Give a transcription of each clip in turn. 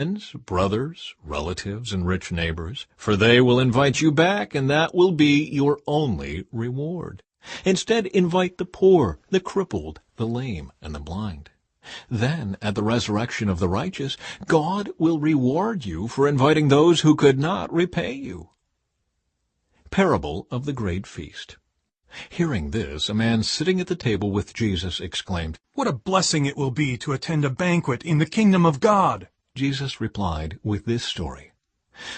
friends, brothers, relatives, and rich neighbors, for they will invite you back, and that will be your only reward. Instead, invite the poor, the crippled, the lame, and the blind. Then, at the resurrection of the righteous, God will reward you for inviting those who could not repay you. Parable of the Great Feast. Hearing this, a man sitting at the table with Jesus exclaimed, "What a blessing it will be to attend a banquet in the kingdom of God!" Jesus replied with this story.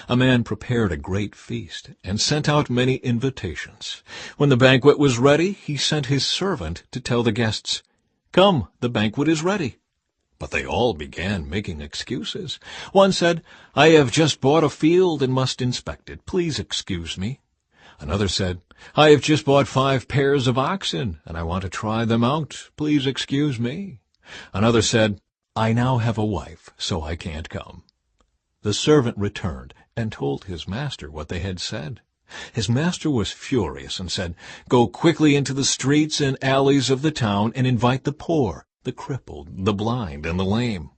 A man prepared a great feast and sent out many invitations. When the banquet was ready, he sent his servant to tell the guests, "Come, the banquet is ready." But they all began making excuses. One said, "I have just bought a field and must inspect it. Please excuse me." Another said, "I have just bought 5 pairs of oxen, and I want to try them out. Please excuse me." Another said, "I now have a wife, so I can't come." The servant returned and told his master what they had said. His master was furious and said, "Go quickly into the streets and alleys of the town and invite the poor, the crippled, the blind, and the lame."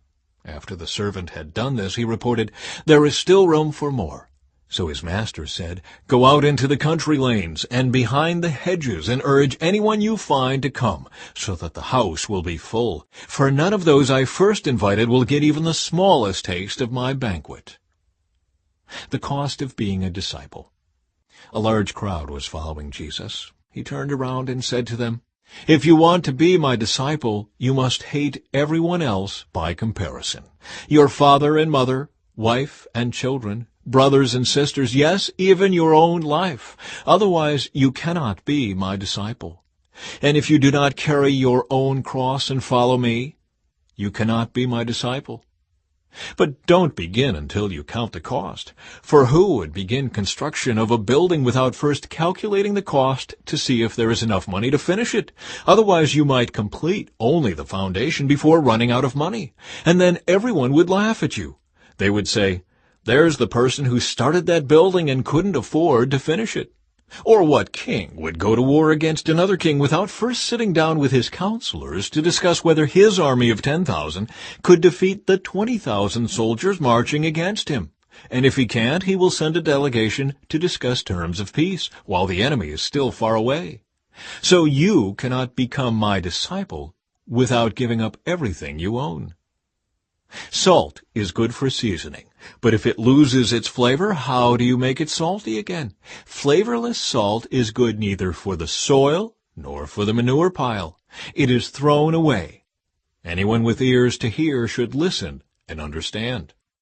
After the servant had done this, he reported, "There is still room for more." So his master said, "Go out into the country lanes and behind the hedges and urge anyone you find to come, so that the house will be full. For none of those I first invited will get even the smallest taste of my banquet." The cost of being a disciple. A large crowd was following Jesus. He turned around and said to them, "If you want to be my disciple, you must hate everyone else by comparison. Your father and mother, wife and children, brothers and sisters, yes, even your own life. Otherwise, you cannot be my disciple. And if you do not carry your own cross and follow me, you cannot be my disciple. But don't begin until you count the cost. For who would begin construction of a building without first calculating the cost to see if there is enough money to finish it? Otherwise, you might complete only the foundation before running out of money. And then everyone would laugh at you. They would say, 'There's the person who started that building and couldn't afford to finish it.' Or what king would go to war against another king without first sitting down with his counselors to discuss whether his army of 10,000 could defeat the 20,000 soldiers marching against him? And if he can't, he will send a delegation to discuss terms of peace while the enemy is still far away. So you cannot become my disciple without giving up everything you own. Salt is good for seasoning, but if it loses its flavor, how do you make it salty again? Flavorless salt is good neither for the soil nor for the manure pile. It is thrown away. Anyone with ears to hear should listen and understand.